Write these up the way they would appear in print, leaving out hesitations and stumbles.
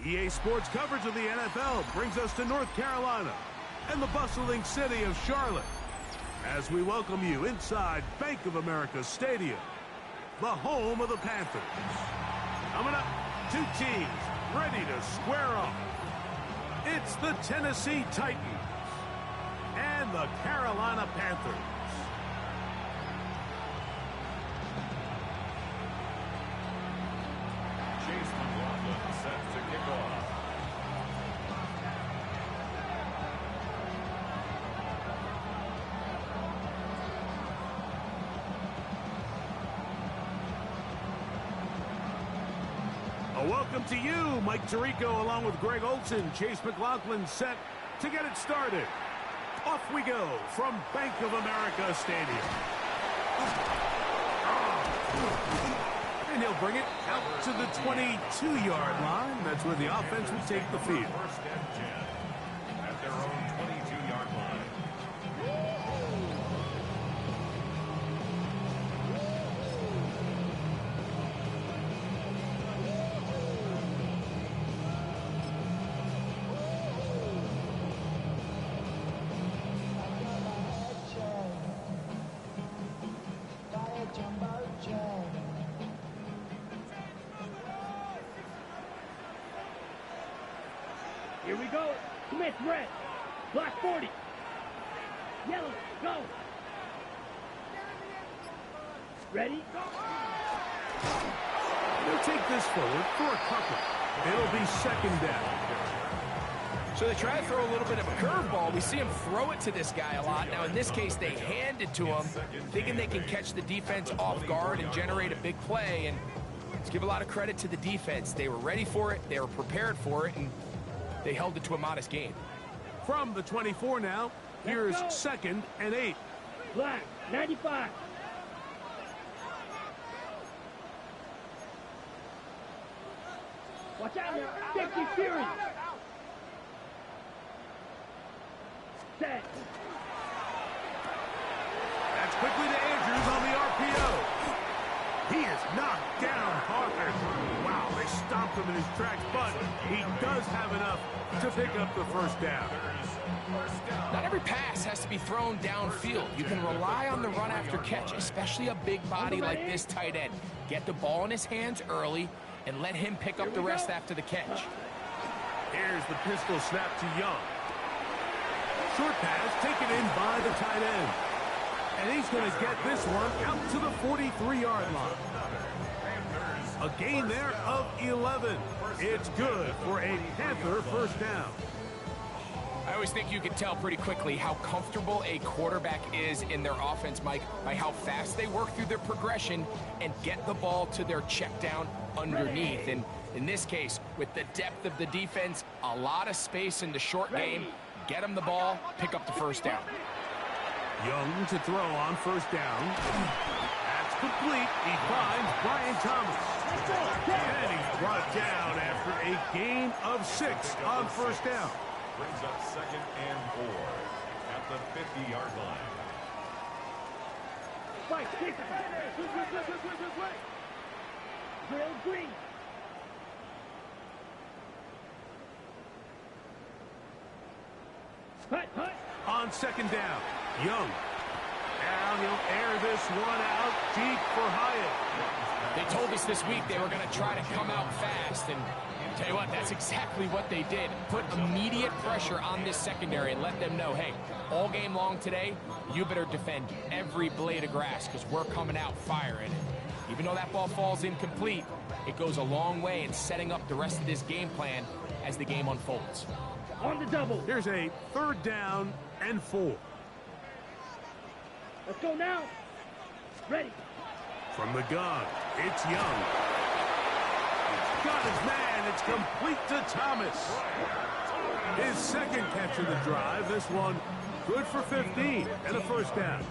EA Sports coverage of the NFL brings us to North Carolina and the bustling city of Charlotte as we welcome you inside Bank of America Stadium, the home of the Panthers. Coming up, two teams ready to square off. It's the Tennessee Titans and the Carolina Panthers. Set to kick off. A welcome to you, Mike Tirico, along with Greg Olson. Chase McLaughlin set to get it started. Off we go from Bank of America Stadium. And he'll bring it out to the 22-yard line. That's where the offense will take the field. First and 10 at their own 22-yard line. Here we go. Smith, red. Black 40. Yellow, go. Ready? They'll take this forward for a couple. It'll be second down. So they try to throw a little bit of a curveball. We see him throw it to this guy a lot. Now, in this case, they hand it to him, thinking they can catch the defense off guard and generate a big play. And let's give a lot of credit to the defense. They were ready for it. They were prepared for it. And they held it to a modest game. From the 24 now, here's second and 8. Black, 95. Watch out now. Safety Fury. Set. That's quickly to Andrews on the RPO. He is knocked down hard. Wow, they stomped him in his tracks, but he does have enough to pick up the first down. Not every pass has to be thrown downfield. You can rely on the run after catch, especially a big body like this tight end. Get the ball in his hands early and let him pick up the rest after the catch. Here's the pistol snap to Young. Short pass taken in by the tight end. And he's going to get this one out to the 43-yard line. A gain there of 11. It's good for a Panther first down. I always think you can tell pretty quickly how comfortable a quarterback is in their offense, Mike, by how fast they work through their progression and get the ball to their check down underneath. And in this case, with the depth of the defense, a lot of space in the short game, get them the ball, pick up the first down. Young to throw on first down. That's complete. He finds Brian Thomas. And he's brought down after a gain of 6 on first down. Brings up second and 4 at the 50-yard line. Fight, kick. Drill green. Hut, hut. On second down, Young. Now he'll air this one out deep for Hyatt. They told us this week they were going to try to come out fast, and I'll tell you what, that's exactly what they did. Put immediate pressure on this secondary and let them know, hey, all game long today, you better defend every blade of grass because we're coming out firing. And even though that ball falls incomplete, it goes a long way in setting up the rest of this game plan as the game unfolds. On the double. Here's a third down and 4. Let's go now. Ready. From the gun, it's Young. He's got his man. It's complete to Thomas. His second catch of the drive. This one good for 15 and a first down.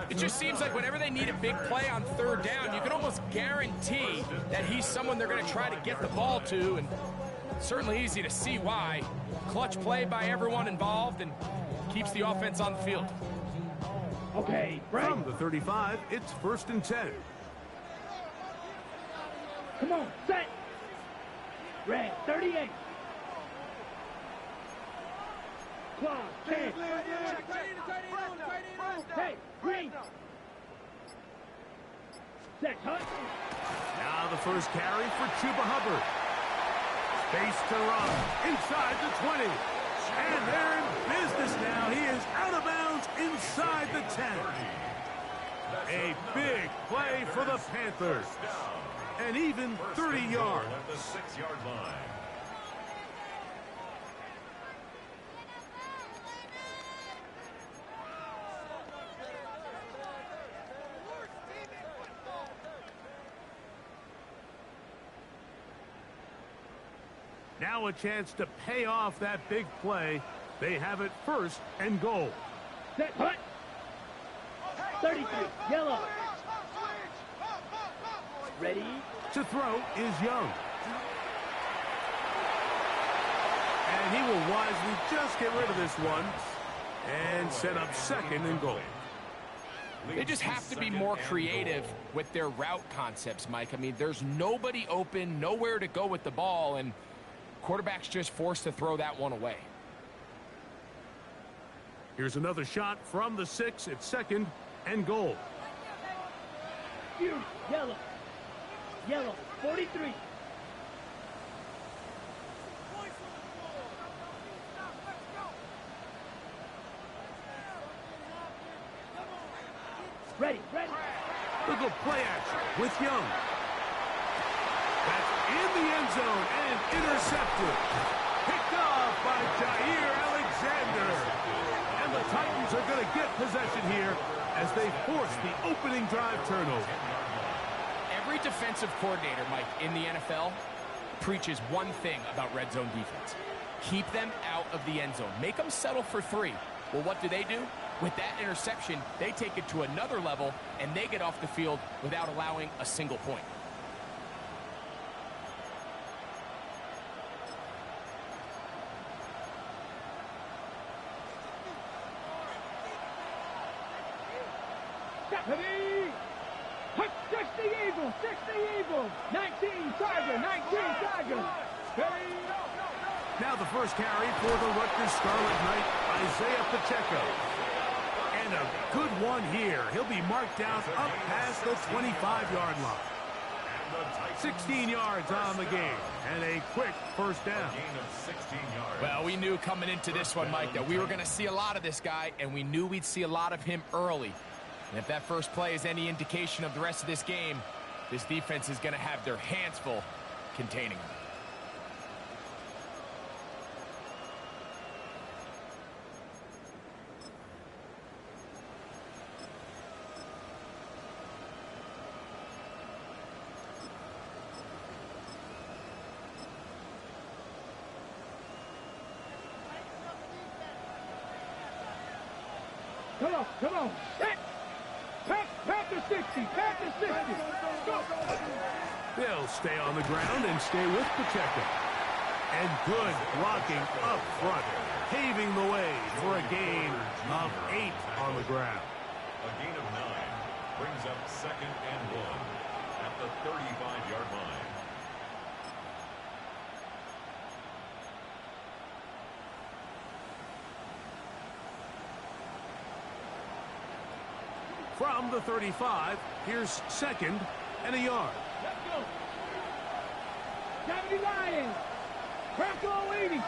It just seems like whenever they need a big play on third down, you can almost guarantee that he's someone they're going to try to get the ball to, and it's certainly easy to see why. Clutch play by everyone involved and keeps the offense on the field. Okay, break. From the 35, it's first and 10. Come on, set. Red, 38. Claw, 10. Hey, green. Set, Hunt. Now the first carry for Chuba Hubbard. Space to run inside the 20. And they're in business now. He is out of bounds inside the 10. A big play for the Panthers. And even 30 yards. At the 6-yard line. Now a chance to pay off that big play. They have it 1st and goal. Set, Hunt. 33, yellow. Ready? To throw is Young. And he will wisely just get rid of this one and set up 2nd and goal. They just have to be more creative with their route concepts, Mike. I mean, there's nobody open, nowhere to go with the ball, and quarterback's just forced to throw that one away. Here's another shot from the 6 at 2nd and goal. Yellow. Yellow, 43. Ready. Look at play action with Young. That's in the end zone and intercepted. Picked off by Jair Alexander. And the Titans are going to get possession here as they force the opening drive turnover. Every defensive coordinator, Mike, in the NFL preaches one thing about red zone defense. Keep them out of the end zone. Make them settle for 3. Well, what do? With that interception, they take it to another level, and they get off the field without allowing a single point. Ready? 60 Eagles. 19 Tiger. Ready? Now the first carry for the Rutgers Scarlet Knight, Isaiah Pacheco. And a good one here. He'll be marked down up past the 25-yard line. 16 yards on the game, and a quick first down. Well, we knew coming into this one, Mike, that we were going to see a lot of this guy, and we knew we'd see a lot of him early. And if that first play is any indication of the rest of this game, this defense is going to have their hands full containing him. Come on. Set. Panther 60. Go. They'll stay on the ground and stay with Pacheco. And good blocking up front, paving the way for a gain of 8 on the ground. A gain of 9 brings up 2nd and 1 at the 35-yard line. From the 35, here's 2nd and a yard. Let's go. 70 Lions. Bronco 80. The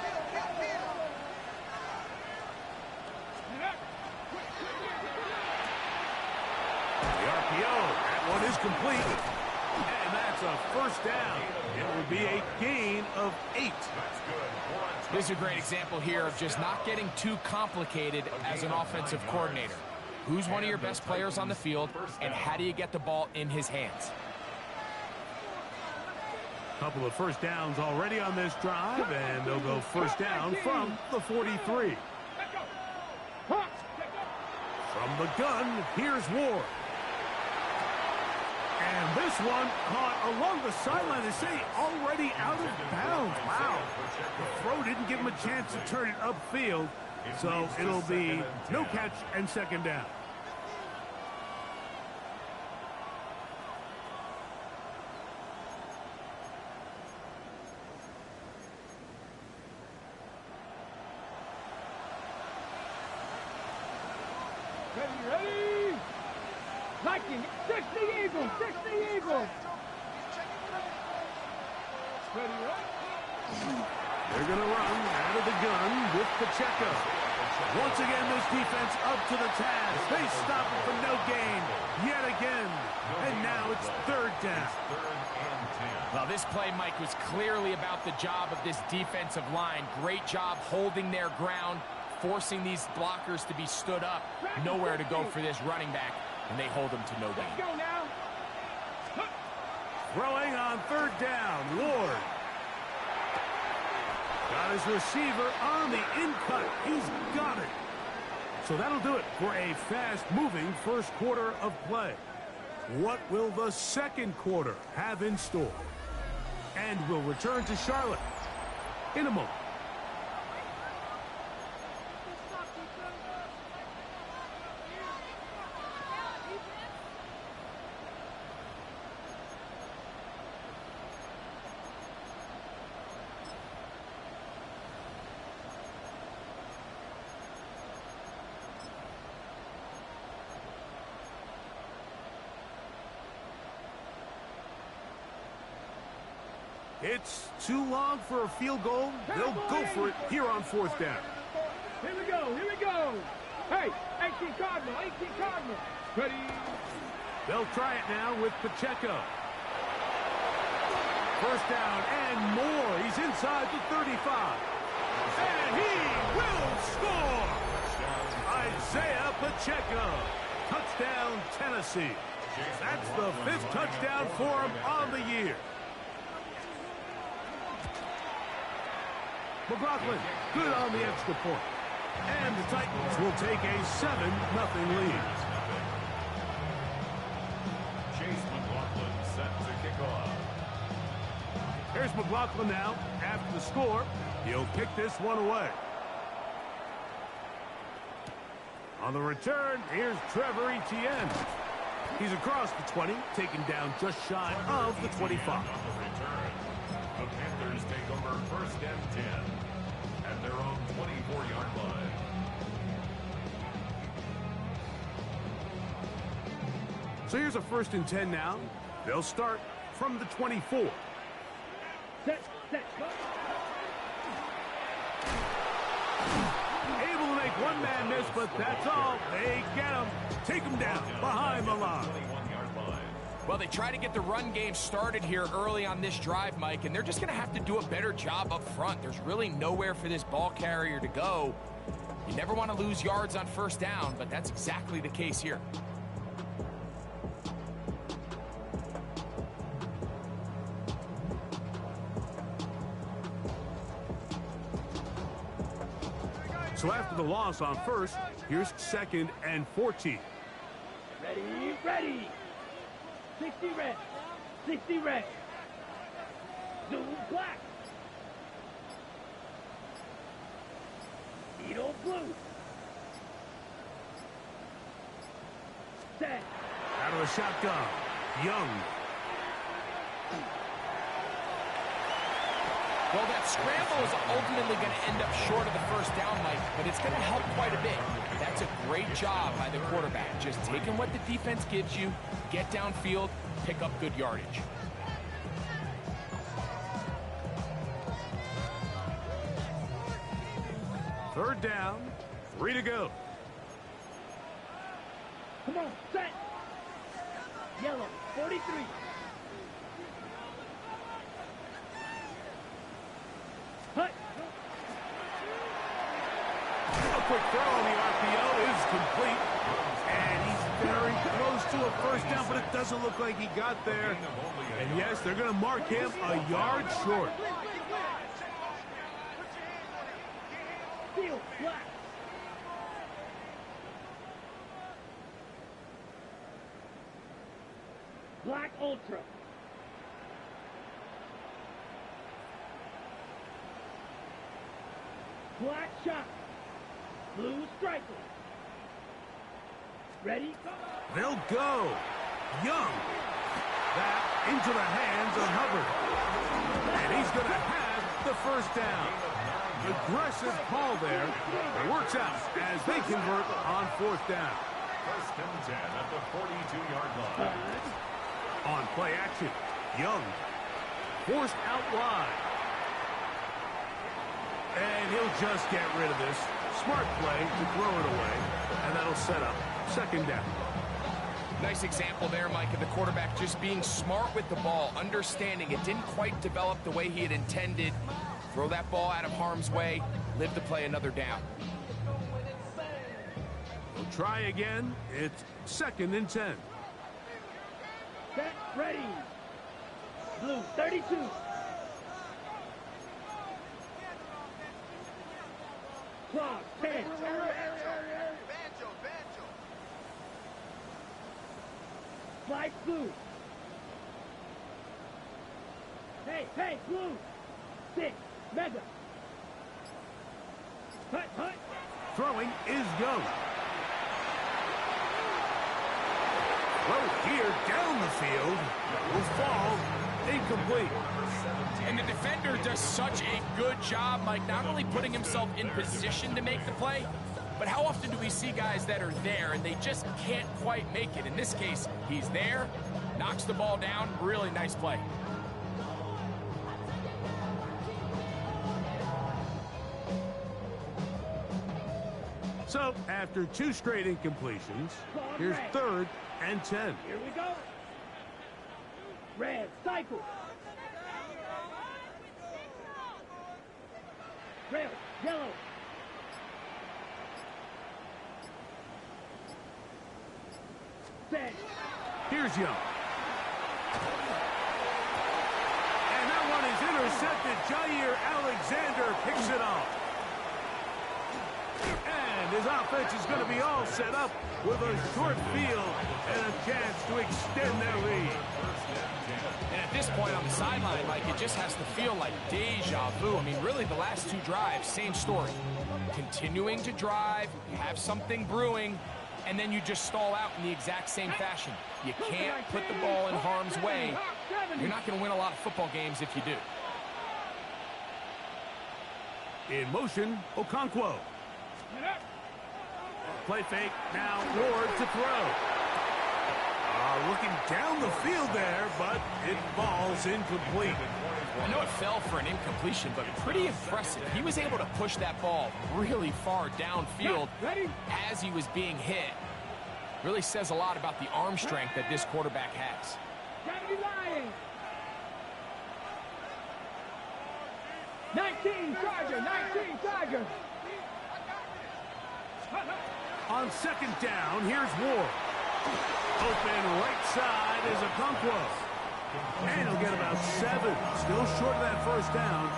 RPO, that one is complete. And that's a first down. It will be a gain of 8. This is a great example here of just not getting too complicated as an offensive coordinator. Who's one of your best players on the field, and how do you get the ball in his hands? Couple of first downs already on this drive, and they'll go first down from the 43. From the gun, here's Ward. And this one caught along the sideline. They say already out of bounds. Wow. The throw didn't give him a chance to turn it upfield, so it'll be no catch and 2nd down. Ready? Viking, 60 Eagles, 60 Eagles. Ready, They're going to run out of the gun with Pacheco. Once again, this defense up to the task. They stop it for no gain yet again. And now it's third down. Well, this play, Mike, was clearly about the job of this defensive line. Great job holding their ground, forcing these blockers to be stood up. Nowhere to go for this running back, and they hold him to no gain. Let's go now. Throwing on third down, Ward. Got his receiver on the in-cut. He's got it. So that'll do it for a fast-moving first quarter of play. What will the second quarter have in store? And we'll return to Charlotte in a moment. It's too long for a field goal. They'll go for it here on fourth down. Here we go, here we go. Hey, 18 Cardinal, 18 Cardinal. Ready? They'll try it now with Pacheco. First down and more. He's inside the 35. And he will score! Isaiah Pacheco. Touchdown, Tennessee. That's the 5th touchdown for him on the year. McLaughlin, good on the extra point. And the Titans will take a 7-0 lead. Chase McLaughlin set to kick off. Here's McLaughlin now. After the score, he'll kick this one away. On the return, here's Trevor Etienne. He's across the 20, taken down just shy of the 25. On the return, the Panthers take over first and 10 at their own 24-yard line. So here's a first and 10 now. They'll start from the 24. Set, go. Able to make one man miss, but that's all. They get him. Take him down behind the line. 21-yard line. Well, they try to get the run game started here early on this drive, Mike, and they're just going to have to do a better job up front. There's really nowhere for this ball carrier to go. You never want to lose yards on first down, but that's exactly the case here. So after the loss on first, here's 2nd and 14. Ready. 60 red. 60 red. Zoom black. Needle blue. Set. Out of the shotgun, Young. Well, that scramble is ultimately going to end up short of the first down, Mike, but it's going to help quite a bit. That's a great job by the quarterback. Just taking what the defense gives you, get downfield, pick up good yardage. Third down, 3 to go. Come on, set. Yellow, 43. Hut. A quick throw on the RPO is complete. And he's very close to a first down, but it doesn't look like he got there. And yes, they're going to mark him a yard short. Field, black. Black Ultra. Black shot. Blue striker. Ready? They'll go. Young. That into the hands of Hubbard. And he's going to have the first down. Aggressive call there. It works out as they convert on fourth down. first and 10 at the 42-yard line. On play action, Young. Forced out wide. And he'll just get rid of this. Smart play to throw it away. And that'll set up second down. Nice example there, Mike, of the quarterback just being smart with the ball, understanding it didn't quite develop the way he had intended. Throw that ball out of harm's way, live to play another down. We'll try again. It's second and 10. Set, ready. Blue, 32. Clock, 10. Flight blue. Hey, blue. 6, mega. Hut. Throwing is go. Throw here down the field. Will fall. Incomplete. And the defender does such a good job, Mike, not only putting himself in position to make the play, but how often do we see guys that are there and they just can't quite make it? In this case, he's there, knocks the ball down. Really nice play. So, after 2 straight incompletions, here's third and 10. Here we go. Red, cycle. Red, yellow. Set. Here's Young. And that one is intercepted. Jair Alexander picks it off. And his offense is going to be all set up with a short field and a chance to extend their lead. And at this point on the sideline, Mike, it just has to feel like deja vu. I mean, really, the last 2 drives, same story. Continuing to drive, you have something brewing, and then you just stall out in the exact same fashion. You can't put the ball in harm's way. You're not going to win a lot of football games if you do. In motion, Okonkwo. Play fake, now Ward to throw. Looking down the field there, but it falls incomplete. I know it fell for an incompletion, but pretty impressive. He was able to push that ball really far downfield as he was being hit. Really says a lot about the arm strength that this quarterback has. 19 Charger. On second down, here's Ward. Open right side is Okonkwo. And he'll get about 7. Still short of that first down.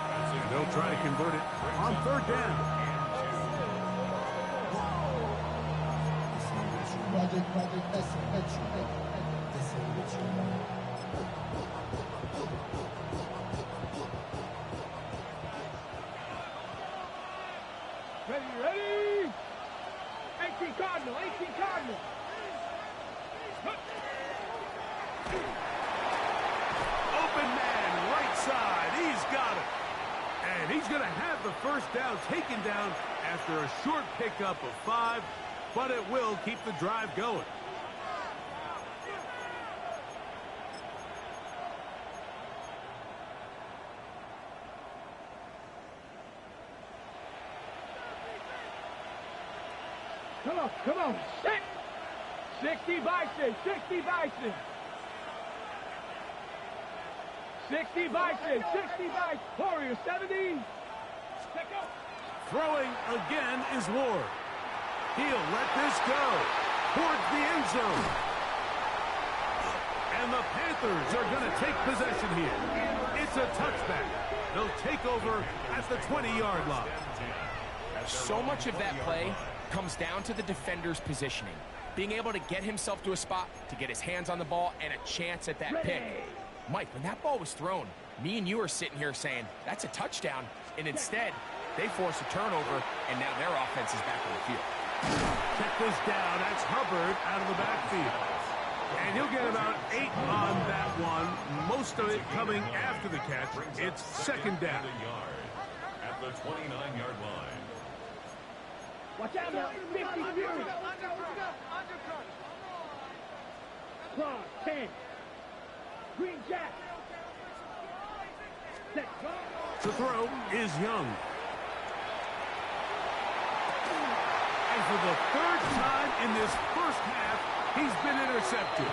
They'll try to convert it on third down. Ready. 18 Cardinal. Open man, right side. He's got it. And he's going to have the first down taken down after a short pickup of 5, but it will keep the drive going. Come on. 60 Bison. 60 Bison. Warrior 70. Throwing again is Ward. He'll let this go towards the end zone. And the Panthers are going to take possession here. It's a touchback. They'll take over at the 20-yard line. So much of that play comes down to the defender's positioning. Being able to get himself to a spot, to get his hands on the ball, and a chance at that pick. Mike, when that ball was thrown, me and you are sitting here saying, that's a touchdown. And instead, they force a turnover, and now their offense is back on the field. Check this down. That's Hubbard out of the backfield. And he'll get about 8 on that one. Most of it coming after the catch. It's second down. At the 29-yard line. Watch out now. 50 Fury. Claw, 10. Green Jack. Set, go. The throw is Young. And for the third time in this first half, he's been intercepted.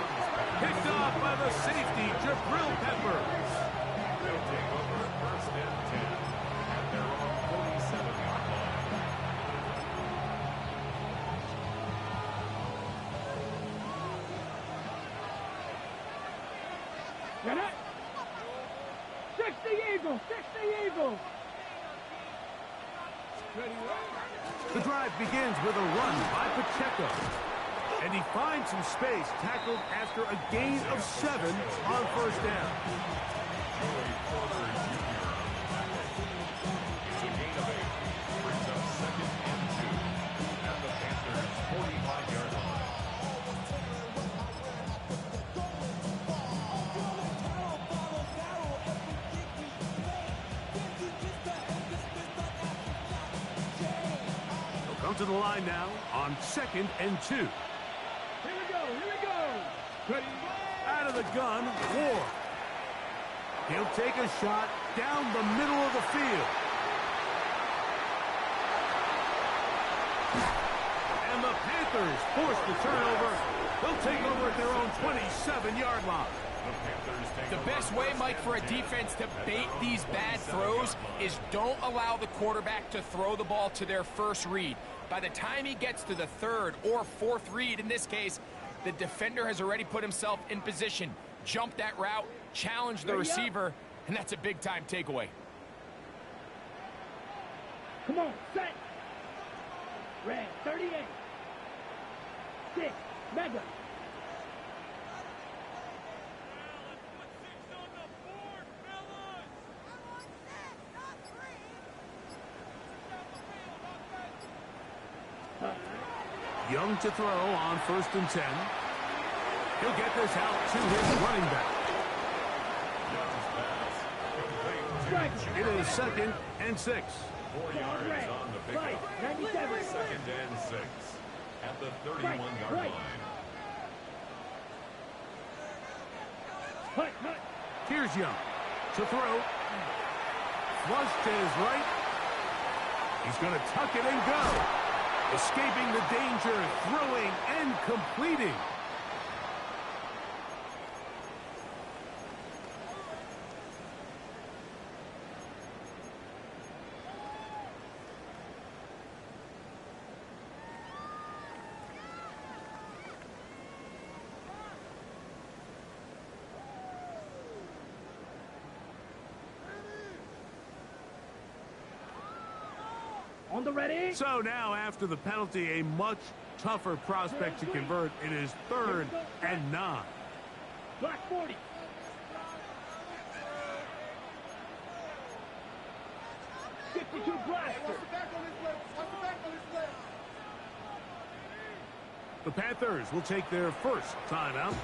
Picked off by the safety, Jabril Peppers. They'll take over first and 10 at their own 47-yard line. Get it. 60 Eagles, 60 Eagles. The drive begins with a run by Pacheco. And he finds some space, tackled after a gain of 7 on first down. Joey Porter Jr. It's a gain of 8. Brings up second and 2 at the Panthers' 45-yard line. He'll come to the line now on second and 2. Here we go, here we go. Ready. Out of the gun, Ward. He'll take a shot down the middle of the field. And the Panthers force the turnover. They'll take over at their own 27-yard line. The best way, Mike, for a defense to bait these bad throws is don't allow the quarterback to throw the ball to their first read. By the time he gets to the third or fourth read, in this case, the defender has already put himself in position, jump that route, challenge the receiver, and that's a big-time takeaway. Come on, set. Red, 38. 6, Mega. Young to throw on first and 10. He'll get this out to his running back. It is second and 6. 4 yards on the pickup. Right, 97. Second and 6 at the 31-yard Right. line. Hut, hut. Here's Young to throw. Flush to his right. He's going to tuck it and go. Escaping the danger, throwing and completing. On the ready. So now, after the penalty, a much tougher prospect to convert. It is 3rd and 9. Black 40. Blaster. The Panthers will take their first timeout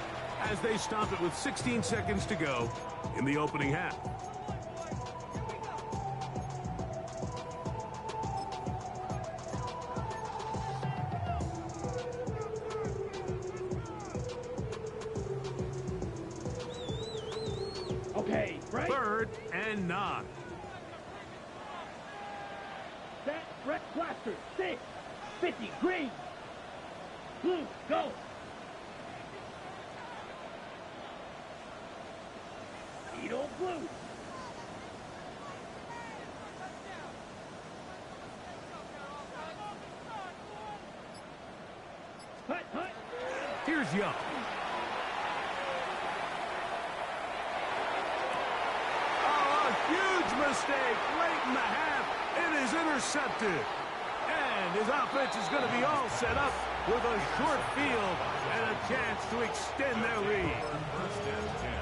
as they stop it with 16 seconds to go in the opening half. Okay, right. 3rd and 9. Set, Brett Blaster, 6, 50, green. Blue, go. Edo blue. Hut, hut. Here's Young. Oh, a huge mistake late in the half. It is intercepted. And his offense is going to be all set up with a short field and a chance to extend their lead.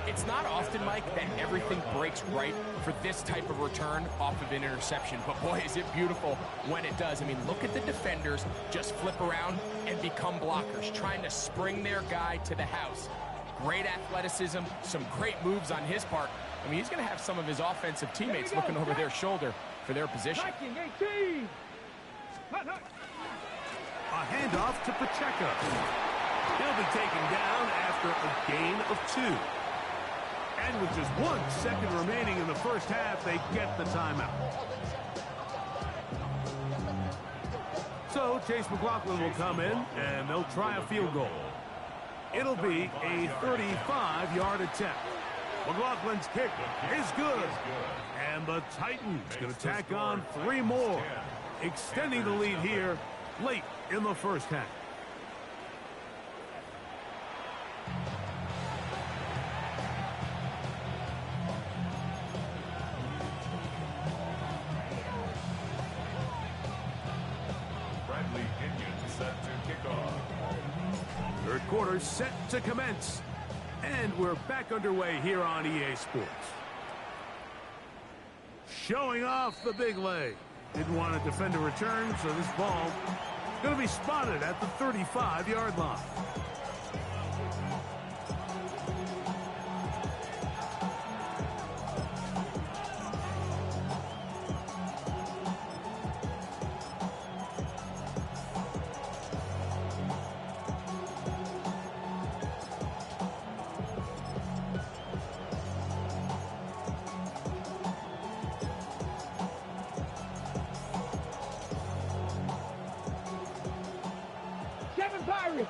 It's not often, Mike, that everything breaks right for this type of return off of an interception. But boy, is it beautiful when it does. I mean, look at the defenders just flip around and become blockers, trying to spring their guy to the house. Great athleticism, some great moves on his part. I mean, he's going to have some of his offensive teammates looking over their shoulder for their position. 18. A handoff to Pacheco. He'll be taken down after a gain of 2. And with just 1 second remaining in the first half, they get the timeout. So Chase McLaughlin will come in, and they'll try a field goal. It'll be a 35-yard attempt. McLaughlin's kick is good. And the Titans going to tack on 3 more, extending the lead here late in the first half. Third quarter set to commence. And we're back underway here on EA Sports. Showing off the big leg. Didn't want to defend a return, so this ball is going to be spotted at the 35-yard line.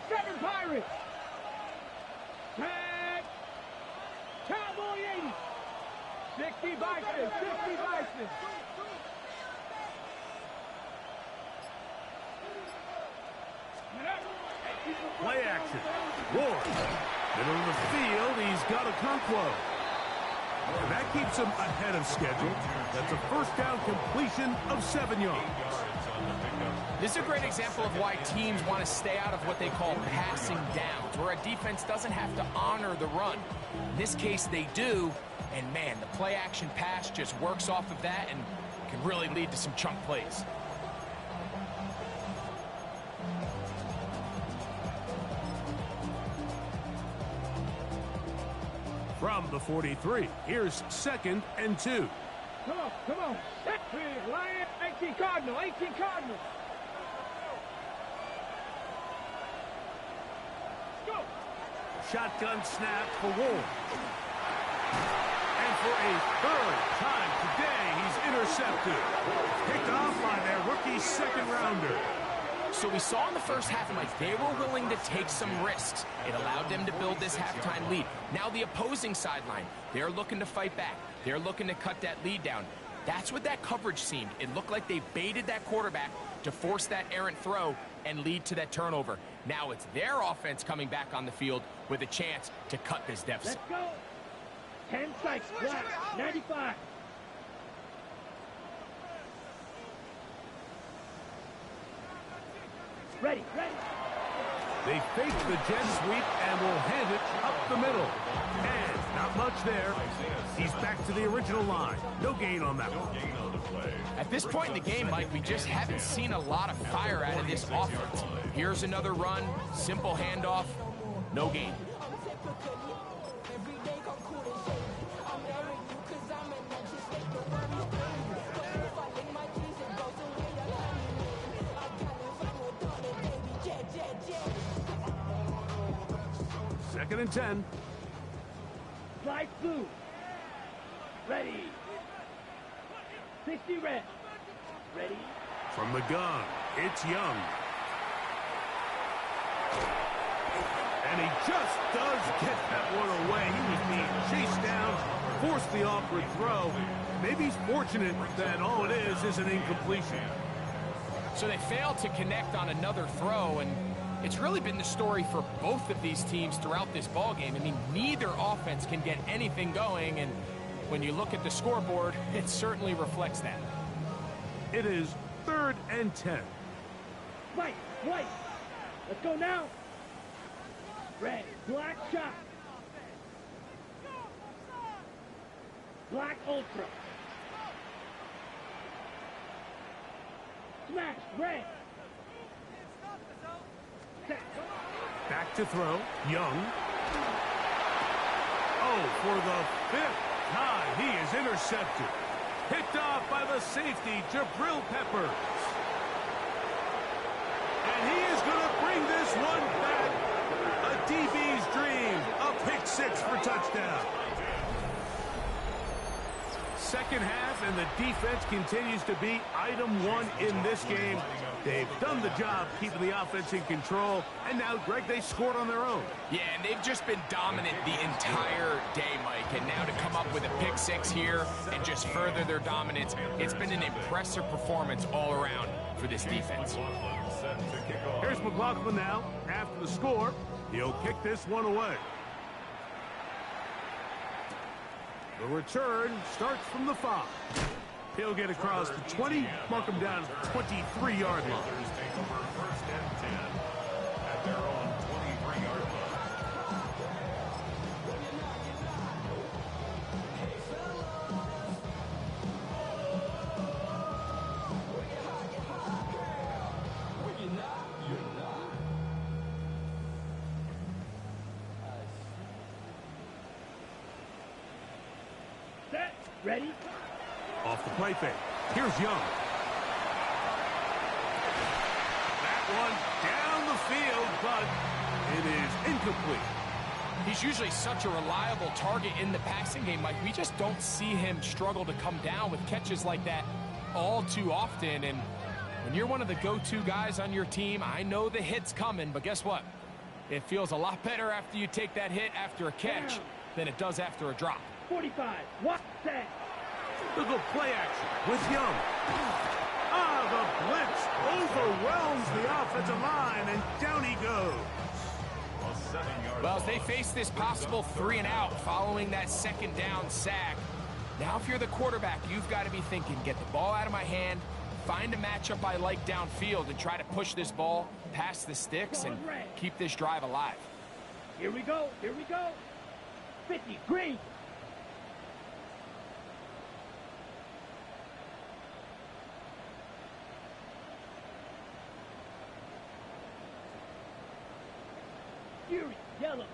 Seven Pirates! Tag! Cowboy 80! 60 Bison! 60 Bison! Play action. Ward. Middle of the field. He's got a Conquo. And that keeps him ahead of schedule. That's a first down completion of 7 yards. This is a great example of why teams want to stay out of what they call passing downs, where a defense doesn't have to honor the run. In this case, they do, and man, the play-action pass just works off of that and can really lead to some chunk plays. From the 43, here's 2nd and 2. Come on, come on. Lion, 18 Cardinal, 18 Cardinal. Go. Shotgun snap for Ward. And for a 3rd time today, he's intercepted. Picked off by their rookie 2nd-rounder. So we saw in the first half, Mike, they were willing to take some risks. It allowed them to build this halftime lead. Now the opposing sideline, they're looking to fight back. They're looking to cut that lead down. That's what that coverage seemed. It looked like they baited that quarterback to force that errant throw and lead to that turnover. Now it's their offense coming back on the field with a chance to cut this deficit. Let's go. 10 strikes, black, 95. Ready, ready. They fake the jet sweep and will hand it up the middle. And not much there. He's back to the original line. No gain on that one. At this point in the game, Mike, we just haven't seen a lot of fire out of this offense. Here's another run, simple handoff, no gain. Second and 10. Slide blue. Ready. 60 red. Ready. From the gun, it's Young. And he just does get that one away. He was being chased down, forced the awkward throw. Maybe he's fortunate that all it is an incompletion. So they failed to connect on another throw, and it's really been the story for both of these teams throughout this ballgame. I mean, neither offense can get anything going, and when you look at the scoreboard, it certainly reflects that. It is 3rd and 10. White, white. Let's go now. Red, black shot. Black ultra. Smash, red. Back to throw, Young. Oh, for the 5th time, he is intercepted. Picked off by the safety, Jabril Peppers. And he is going to bring this one back. six for touchdown. Second half, and the defense continues to be item one in this game. They've done the job keeping the offense in control, and now, Greg, they scored on their own. Yeah, and they've just been dominant the entire day, Mike, and now to come up with a pick six here and just further their dominance, it's been an impressive performance all around for this defense. Here's McLaughlin now. After the score, he'll kick this one away. The return starts from the 5. He'll get across the 20, mark him down at the 23-yard line. Take over first and 10 at their own 23-yard line. Set. Ready? Off the play fake. Here's Young. That one down the field, but it is incomplete. He's usually such a reliable target in the passing game, Mike. We just don't see him struggle to come down with catches like that all too often. And when you're one of the go-to guys on your team, I know the hit's coming, but guess what? It feels a lot better after you take that hit after a catch than it does after a drop. 45. What? Set. Look at play action with Young. The blitz overwhelms the offensive line, and down he goes. Well, as they face this possible 3-and-out following that second down sack, now if you're the quarterback, you've got to be thinking, get the ball out of my hand, find a matchup I like downfield, and try to push this ball past the sticks and keep this drive alive. Here we go. Here we go. 50. Green. Fury. Yellow.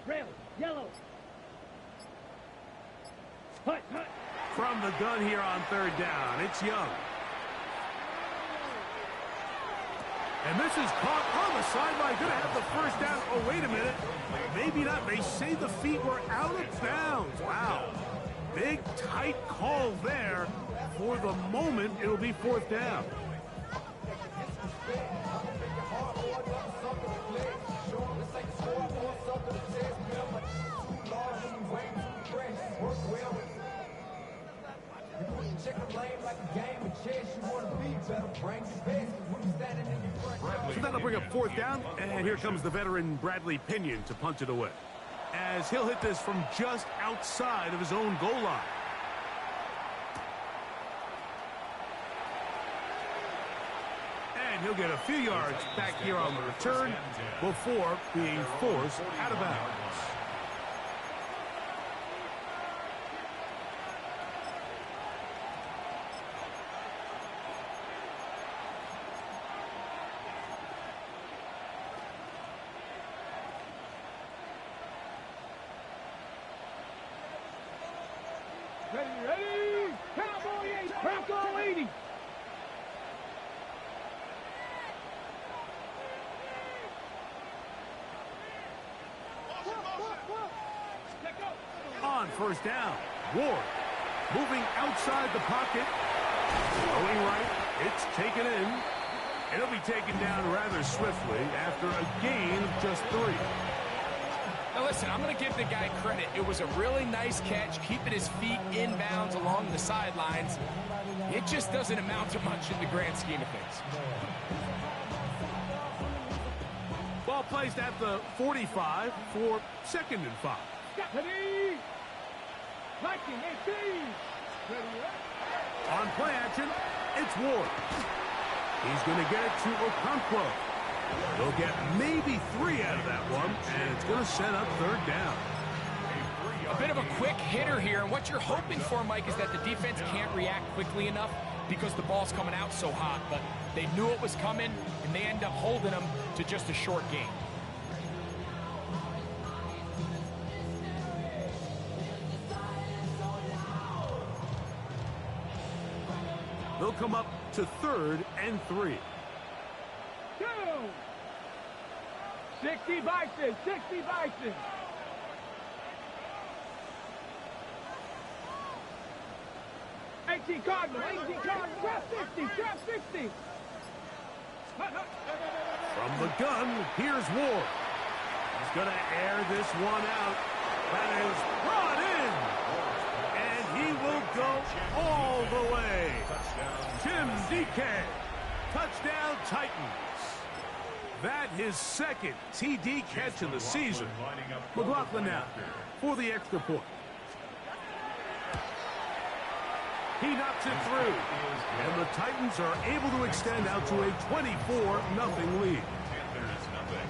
Rail. Yellow. Hut. Hut. From the gun here on third down, it's Young. And this is caught on the sideline. Going to have the first down. Oh, wait a minute. Maybe not. They say the feet were out of bounds. Wow. Big, tight call there. For the moment, it'll be fourth down. So that'll bring up fourth down, and here comes the veteran Bradley Pinion to punt it away, as he'll hit this from just outside of his own goal line. And he'll get a few yards back here on the return before being forced out of bounds. Ready. Cowboy 80. Bronco 80. On first down, Ward moving outside the pocket, going right, it's taken in. It'll be taken down rather swiftly after a gain of just 3. Now listen, I'm going to give the guy credit. It was a really nice catch, keeping his feet inbounds along the sidelines. It just doesn't amount to much in the grand scheme of things. Ball placed at the 45 for 2nd and 5. Ready. Liking 18. Ready. On play action, it's Ward. He's going to get it to Okonkwo. They'll get maybe 3 out of that one, and it's going to set up third down. A bit of a quick hitter here, and what you're hoping for, Mike, is that the defense can't react quickly enough because the ball's coming out so hot, but they knew it was coming, and they end up holding them to just a short gain. They'll come up to 3rd and 3. 2. 60 Bison, 60 Bison. Cardinal, 18 Cardinal, trap 60, trap 60. From the gun, here's Ward. He's going to air this one out. That is brought in. And he will go all the way. Jim DK. Touchdown Titans. That his second TD catch of the season. McLaughlin now for the extra point. He knocks it through. And the Titans are able to extend out to a 24-0 lead. Panthers nothing.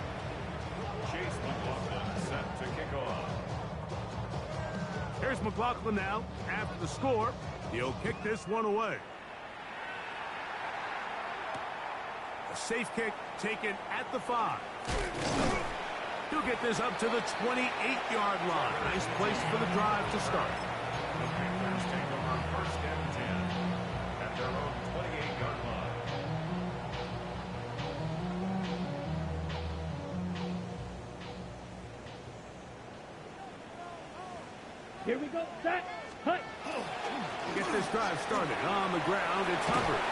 Chase McLaughlin set to kick off. Here's McLaughlin now after the score. He'll kick this one away. A safe kick taken at the 5. He'll get this up to the 28-yard line. Nice place for the drive to start. The Panthers take over 1st and 10 at their own 28-yard line. Here we go, set, hut. Get this drive started on the ground. It's Hubbard.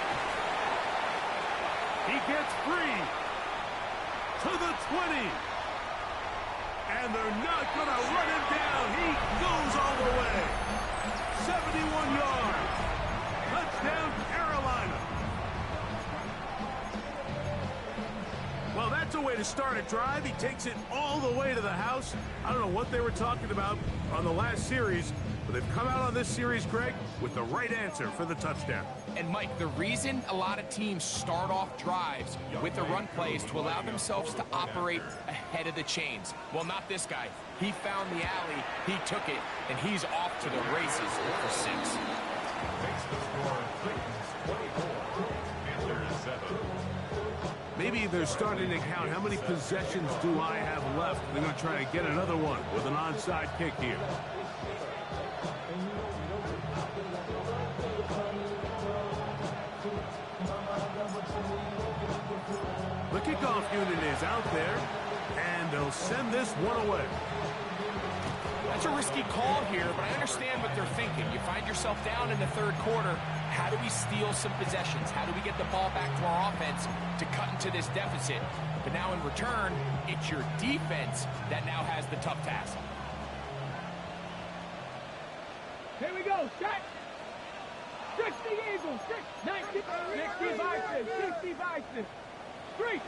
He gets free to the 20. And they're not going to run him down. He goes all the way. 71 yards. Touchdown, Carolina. Well, that's a way to start a drive. He takes it all the way to the house. I don't know what they were talking about on the last series, but they've come out on this series, Greg, with the right answer for the touchdown. And Mike, the reason a lot of teams start off drives with the run play is to allow themselves to operate ahead of the chains. Well, not this guy. He found the alley, he took it, and he's off to the races for 6. Makes the score Titans 24, Panthers 7. Maybe they're starting to count how many possessions do I have left. They're going to try to get another one with an onside kick here. The kickoff unit is out there, and they'll send this one away. That's a risky call here, but I understand what they're thinking. You find yourself down in the 3rd quarter. How do we steal some possessions? How do we get the ball back to our offense to cut into this deficit? But now in return, it's your defense that now has the tough task. Here we go, set. 60 Eagles, 60 Bison, 60 Bison. 3.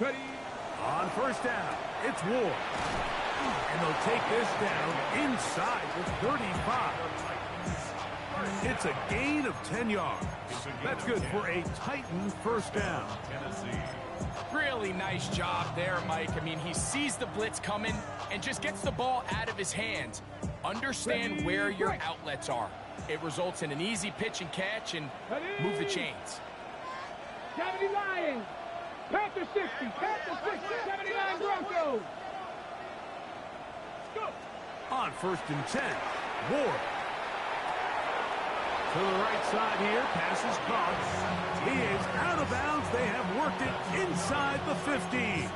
Ready. On 1st down, it's Ward. And they'll take this down inside the 35. It's a gain of 10 yards. That's good for a Titan 1st down. Tennessee. Really nice job there, Mike. I mean, he sees the blitz coming and just gets the ball out of his hands. Understand where your outlets are. It results in an easy pitch and catch and move the chains. 70 Lions. Panthers 60. Panthers 60. 79 Broncos. Go. On 1st and 10, Ward. To the right side here, pass is caught. He is out of bounds. They have worked it inside the 50.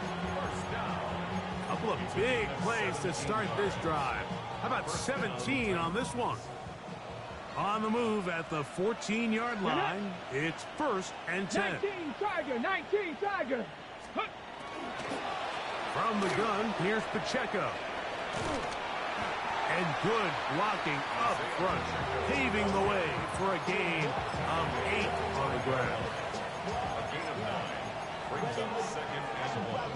Couple of big plays to start this drive. How about 17 on this one? On the move at the 14-yard line, it's 1st and 10. 19 Tiger, 19 Tiger. From the gun, here's Pacheco. And good blocking up front, paving the way for a gain of 8 on the ground. A gain of 9 brings up 2nd and 1.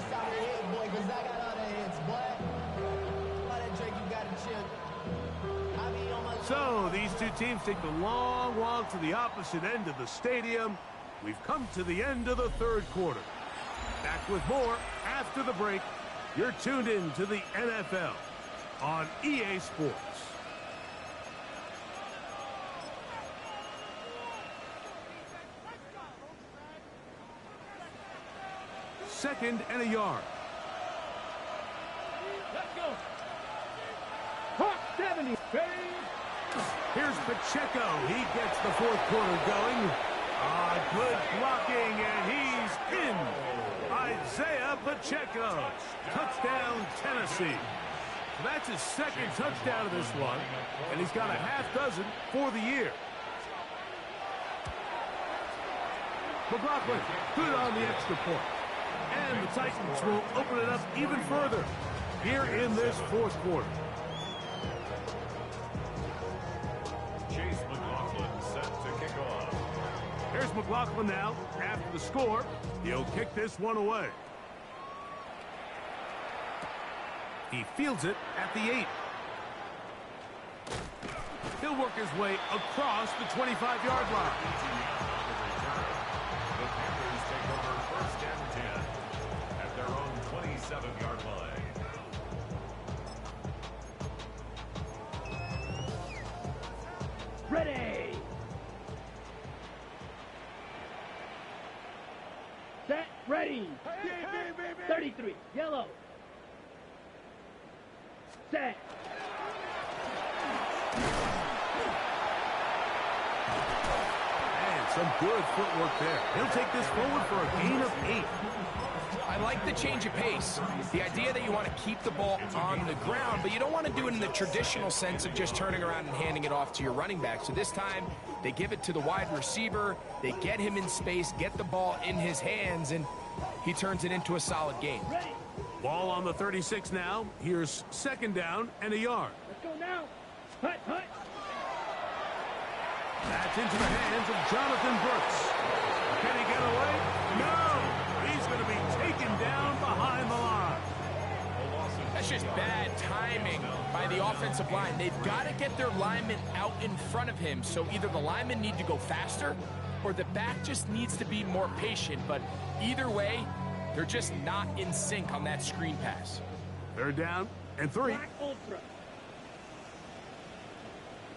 So these two teams take the long walk to the opposite end of the stadium. We've come to the end of the 3rd quarter. Back with more after the break. You're tuned in to the NFL on EA Sports. Second and a yard. Let's go. Hawk set. 70. Here's Pacheco. He gets the fourth quarter going. Good blocking, and he's in. Isaiah Pacheco. Touchdown, Tennessee. So that's his second touchdown of this one, and he's got a half dozen for the year. McLaughlin, good on the extra point. And the Titans will open it up even further here in this fourth quarter. Chase McLaughlin set to kick off. Here's McLaughlin now. After the score, he'll kick this one away. He fields it at the 8. He'll work his way across the 25-yard line. The Panthers take over first and 10 at their own 27-yard line. Ready. Set. Ready. 33. Yellow. Set. And some good footwork there. He'll take this forward for a gain of 8. I like the change of pace. The idea that you want to keep the ball on the ground, but you don't want to do it in the traditional sense of just turning around and handing it off to your running back. So this time, they give it to the wide receiver. They get him in space, get the ball in his hands, and he turns it into a solid gain. Ready. Ball on the 36 now. Here's second down and a yard. Let's go now. Hut, hut. That's into the hands of Jonathan Brooks. Can he get away? No! He's going to be taken down behind the line. That's just bad timing by the offensive line. They've got to get their linemen out in front of him, so either the linemen need to go faster or the back just needs to be more patient. But either way, they're just not in sync on that screen pass. Third down and 3. Black Ultra.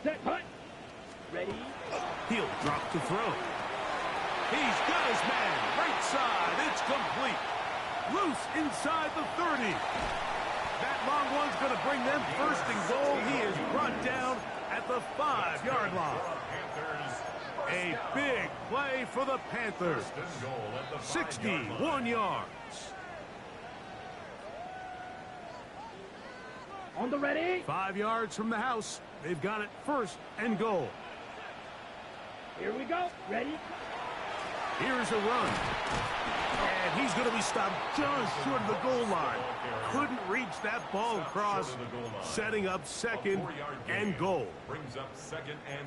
Set, hut. Ready. He'll drop to throw. He's got his man. Right side. It's complete. Loose inside the 30. That long one's going to bring them first and goal. He is brought down at the 5-yard line. A big play for the Panthers. 61 yards. On the ready. 5 yards from the house. They've got it first and goal. Here we go. Ready. Here's a run. And he's going to be stopped just short of the goal line. Couldn't reach that ball across, setting up second and goal.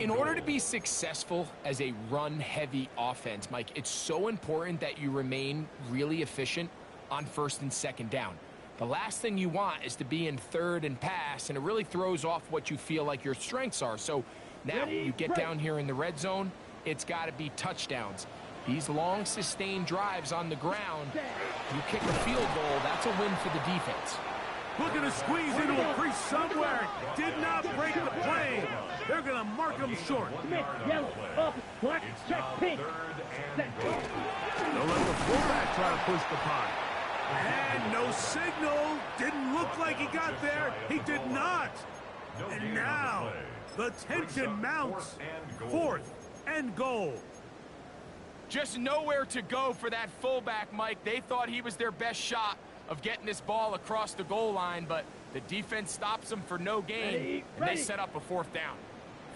In order to be successful as a run-heavy offense, Mike, it's so important that you remain really efficient on first and second down. The last thing you want is to be in third and pass, and it really throws off what you feel like your strengths are. So now you get down here in the red zone, it's got to be touchdowns. These long, sustained drives on the ground, you kick a field goal, that's a win for the defense. Looking to squeeze into a crease somewhere. Did not break the plane. They're going to mark him short. Smith, yellow, up, black, check, pink. Set. They'll let the fullback try to push the punt. And no signal. Didn't look like he got there. He did not. And now the tension mounts. Fourth and goal. Just nowhere to go for that fullback, Mike. They thought he was their best shot of getting this ball across the goal line, but the defense stops them for no gain, and they set up a fourth down.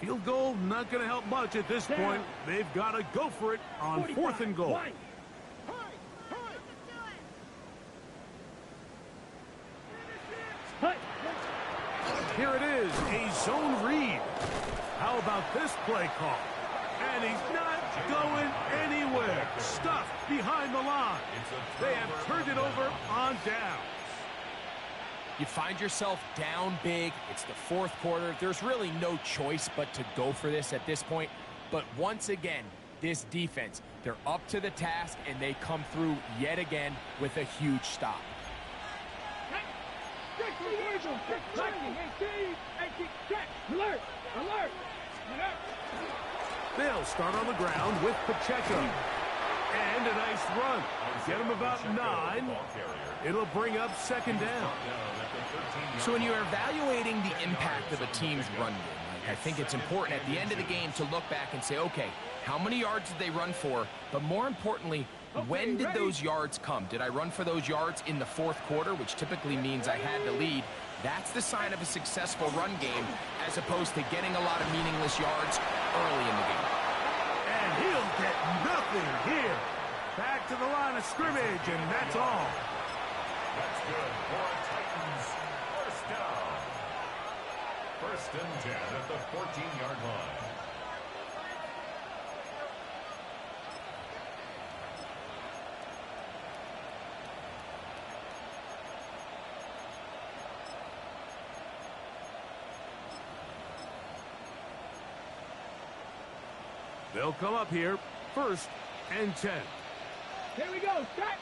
Field goal not going to help much at this point. They've got to go for it on fourth and goal. Here it is, a zone read. How about this play call? And he's not going anywhere. Stuffed behind the line. They have turned it over on downs. You find yourself down big. It's the fourth quarter. There's really no choice but to go for this at this point. But once again, this defense, they're up to the task, and they come through yet again with a huge stop. Alert! Alert! They'll start on the ground with Pacheco. And a nice run. Get him about 9. It'll bring up second down. So when you're evaluating the impact of a team's run game, I think it's important at the end of the game to look back and say, okay, how many yards did they run for? But more importantly, when did those yards come? Did I run for those yards in the fourth quarter, which typically means I had the lead? That's the sign of a successful run game, as opposed to getting a lot of meaningless yards early in the game. And he'll get nothing here. Back to the line of scrimmage, and that's all. That's good for a Titans first down. First and 10 at the 14-yard line. They'll come up here, first and 10. Here we go. Set.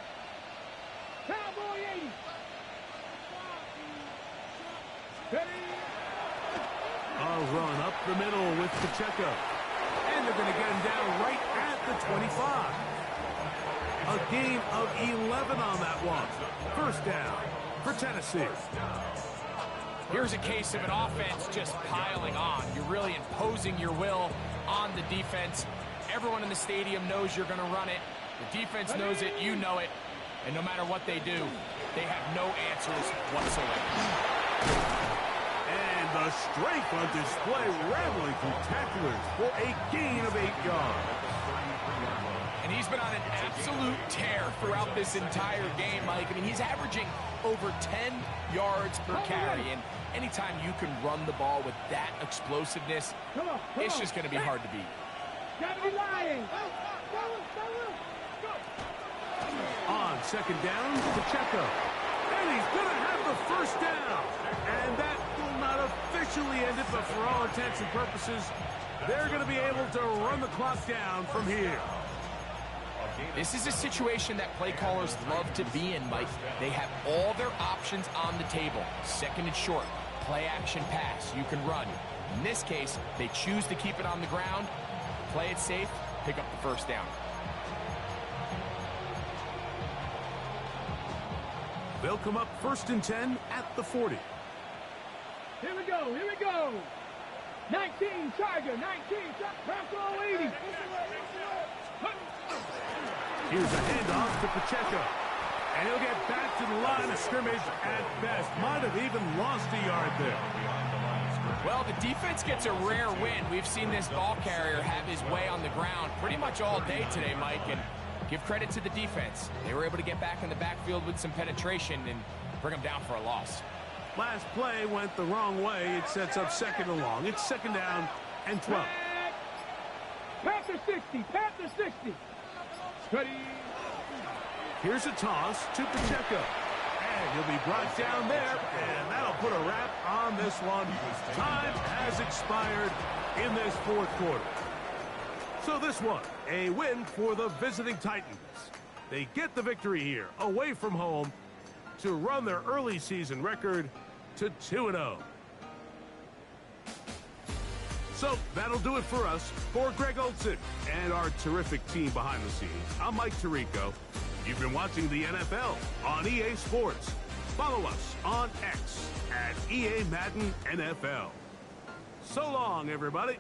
Cowboy 80. Ready. A run up the middle with Pacheco. And they're going to get him down right at the 25. A gain of 11 on that one. First down for Tennessee. Here's a case of an offense just piling on. You're really imposing your will on the defense. Everyone in the stadium knows you're going to run it. The defense knows it, you know it. And no matter what they do, they have no answers whatsoever. And the strength on display, rattling through tacklers for a gain of 8 yards. And he's been on an absolute tear throughout this entire game, Mike. I mean, he's averaging over 10 yards per carry. And anytime you can run the ball with that explosiveness, it's just going to be hard to beat. Gotta be lying. On second down, Pacheco. And he's going to have the first down. And that will not officially end it, but for all intents and purposes, they're going to be able to run the clock down from here. This is a situation that play callers love to be in, Mike. They have all their options on the table. Second and short, play action pass, you can run. In this case, they choose to keep it on the ground, play it safe, pick up the first down. They'll come up first and 10 at the 40. Here we go. Here we go. 19 Charger. 19 Bronco 80. Here's a handoff to Pacheco. And he'll get back to the line of scrimmage at best. Might have even lost a yard there. Well, the defense gets a rare win. We've seen this ball carrier have his way on the ground pretty much all day today, Mike. And give credit to the defense. They were able to get back in the backfield with some penetration and bring them down for a loss. Last play went the wrong way. It sets up second and long. It's second down and 12. Panther 60. Panther 60. Ready. Here's a toss to Pacheco. And he'll be brought down there. And that'll put a wrap on this one. Time has expired in this fourth quarter. So this one, a win for the visiting Titans. They get the victory here, away from home, to run their early season record to 2-0. So that'll do it for us. For Greg Olson and our terrific team behind the scenes, I'm Mike Tirico. You've been watching the NFL on EA Sports. Follow us on X at EA Madden NFL. So long, everybody.